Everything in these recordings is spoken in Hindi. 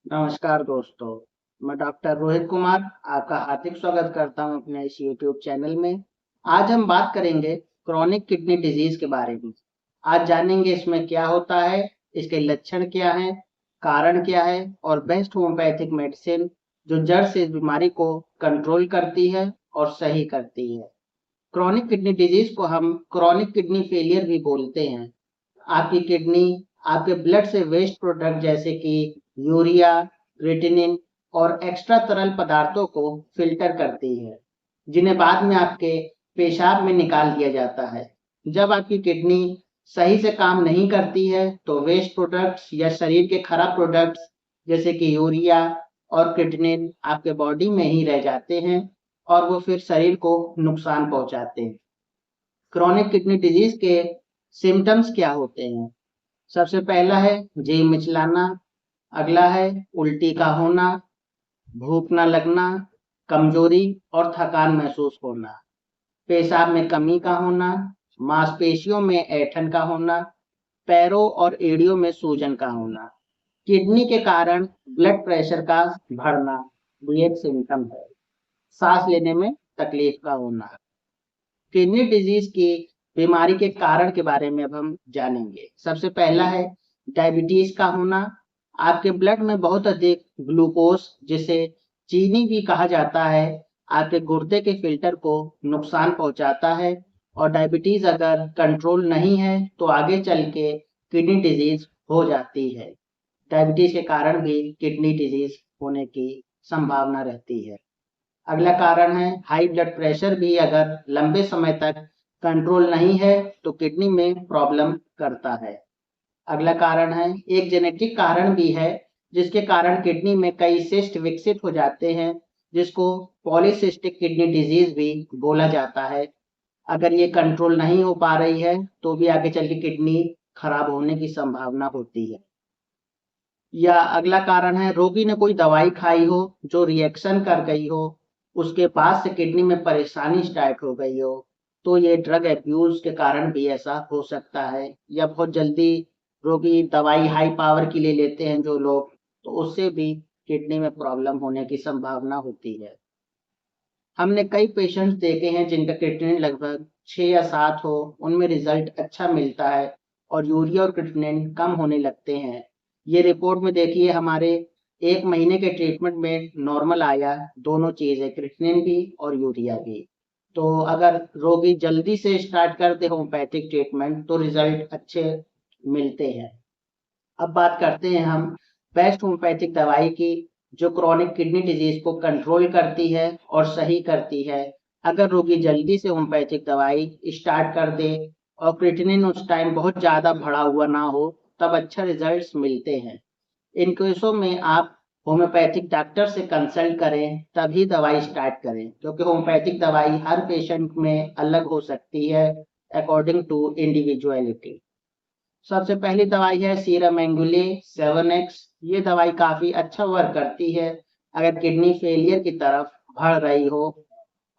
नमस्कार दोस्तों, मैं डॉक्टर रोहित कुमार आपका हार्दिक स्वागत करता हूं अपने इस यूट्यूब चैनल में। आज हम बात करेंगे क्रॉनिक किडनी डिजीज के बारे में। आज जानेंगे इसमें क्या होता है, इसके लक्षण क्या हैं, कारण क्या है और बेस्ट होम्योपैथिक मेडिसिन जो जड़ से इस बीमारी को कंट्रोल करती है और सही करती है। क्रॉनिक किडनी डिजीज को हम क्रॉनिक किडनी फेलियर भी बोलते हैं। आपकी किडनी आपके ब्लड से वेस्ट प्रोडक्ट जैसे कि यूरिया, क्रिएटिनिन और एक्स्ट्रा तरल पदार्थों को फिल्टर करती है, जिन्हें बाद में आपके पेशाब में निकाल दिया जाता है। जब आपकी किडनी सही से काम नहीं करती है, तो वेस्ट प्रोडक्ट्स या शरीर के खराब प्रोडक्ट्स जैसे कि यूरिया और क्रिएटिनिन आपके बॉडी में ही रह जाते हैं और वो फिर शरीर को नुकसान पहुंचाते हैं। क्रॉनिक किडनी डिजीज के सिम्टम्स क्या होते हैं? सबसे पहला है जी मिचलाना, अगला है उल्टी का होना, भूख न लगना, कमजोरी और थकान महसूस होना, पेशाब में कमी का होना, मांसपेशियों में ऐंठन का होना, पैरों और एड़ियों में सूजन का होना। किडनी के कारण ब्लड प्रेशर का बढ़ना भी एक सिम्टम है। सांस लेने में तकलीफ का होना। किडनी डिजीज की बीमारी के कारण के बारे में अब हम जानेंगे। सबसे पहला है डायबिटीज का होना। आपके ब्लड में बहुत अधिक ग्लूकोज, जिसे चीनी भी कहा जाता है, आपके गुर्दे के फिल्टर को नुकसान पहुंचाता है और डायबिटीज अगर कंट्रोल नहीं है तो आगे चल के किडनी डिजीज हो जाती है। डायबिटीज के कारण भी किडनी डिजीज होने की संभावना रहती है। अगला कारण है हाई ब्लड प्रेशर भी अगर लंबे समय तक कंट्रोल नहीं है तो किडनी में प्रॉब्लम करता है। अगला कारण है एक जेनेटिक कारण भी है, जिसके कारण किडनी में कई सिस्ट विकसित हो जाते हैं, जिसको पॉलीसिस्टिक किडनी डिजीज भी बोला जाता है। अगर ये कंट्रोल नहीं हो पा रही है तो भी आगे चल के किडनी खराब होने की संभावना होती है। या अगला कारण है रोगी ने कोई दवाई खाई हो जो रिएक्शन कर गई हो, उसके बाद से किडनी में परेशानी स्टार्ट हो गई हो, तो ये ड्रग अब्यूज के कारण भी ऐसा हो सकता है। या बहुत जल्दी रोगी दवाई हाई पावर की ले लेते हैं जो लोग, तो उससे भी किडनी में प्रॉब्लम होने की संभावना होती है। हमने कई पेशेंट्स देखे हैं जिनका क्रिएटिनिन लगभग 6 या 7 हो, उनमें रिजल्ट अच्छा मिलता है और यूरिया और क्रिएटिनिन कम होने लगते हैं। ये रिपोर्ट में देखिए हमारे 1 महीने के ट्रीटमेंट में नॉर्मल आया, दोनों चीज़ें क्रिएटिनिन भी और यूरिया भी। तो अगर रोगी जल्दी से स्टार्ट कर दे होम्योपैथिक ट्रीटमेंट तो रिजल्ट अच्छे मिलते हैं। अब बात करते हैं हम बेस्ट होम्योपैथिक दवाई की, जो क्रॉनिक किडनी डिजीज को कंट्रोल करती है और सही करती है। अगर रोगी जल्दी से होम्योपैथिक दवाई स्टार्ट कर दे और क्रिएटिनिन उस टाइम बहुत ज़्यादा बढ़ा हुआ ना हो, तब अच्छा रिजल्ट्स मिलते हैं। इन केसों में आप होम्योपैथिक डॉक्टर से कंसल्ट करें, तभी दवाई स्टार्ट करें, क्योंकि होम्योपैथिक दवाई हर पेशेंट में अलग हो सकती है अकॉर्डिंग टू इंडिविजुअलिटी। सबसे पहली दवाई है सीरामेंगुली 7x। ये दवाई काफी अच्छा वर्क करती है अगर किडनी फेलियर की तरफ बढ़ रही हो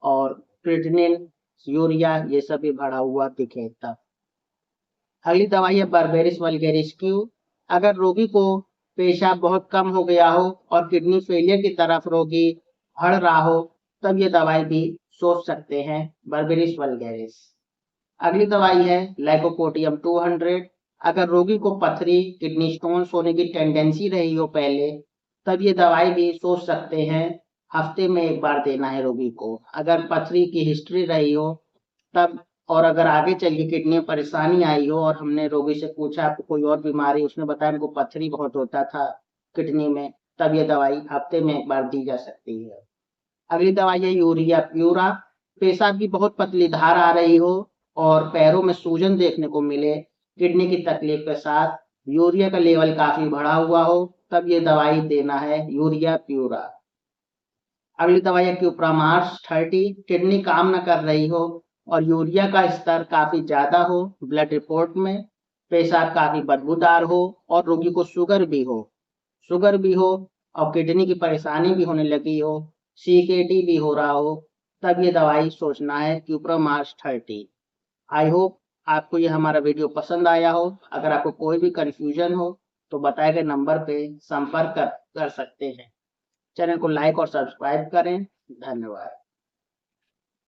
और क्रिएटिनिन, यूरिया ये सब भी बढ़ा हुआ दिखे तब। अगली दवाई है बर्बेरिस वल्गेरिस क्यू। अगर रोगी को पेशाब बहुत कम हो गया हो और किडनी फेलियर की तरफ रोगी बढ़ रहा हो, तब ये दवाई भी सोच सकते हैं, बर्बेरिस वल्गेरिस। अगली दवाई है लाइकोपोडियम 200। अगर रोगी को पथरी, किडनी स्टोन्स होने की टेंडेंसी रही हो पहले, तब ये दवाई भी सोच सकते हैं। हफ्ते में 1 बार देना है रोगी को। अगर पथरी की हिस्ट्री रही हो तब, और अगर आगे चलिए किडनी में परेशानी आई हो और हमने रोगी से पूछा आपको कोई और बीमारी, उसने बताया हमको पथरी बहुत होता था किडनी में, तब ये दवाई हफ्ते में 1 बार दी जा सकती है। अगली दवाई है यूरिया प्यूरा। पेशाब की बहुत पतली धार आ रही हो और पैरों में सूजन देखने को मिले, किडनी की तकलीफ के साथ, यूरिया का लेवल काफी बढ़ा हुआ हो, तब ये दवाई देना है यूरिया प्यूरा। अगली दवाई है क्यूप्रामार्स 30। किडनी काम न कर रही हो और यूरिया का स्तर काफी ज्यादा हो ब्लड रिपोर्ट में, पेशाब काफी बदबूदार हो और रोगी को शुगर भी हो और किडनी की परेशानी भी होने लगी हो, सीकेडी भी हो रहा हो, तब ये दवाई सोचना है क्यूप्रामार्स 30। आई होप आपको ये हमारा वीडियो पसंद आया हो। अगर आपको कोई भी कंफ्यूजन हो तो बताए गए नंबर पे संपर्क कर कर सकते हैं। चैनल को लाइक और सब्सक्राइब करें। धन्यवाद।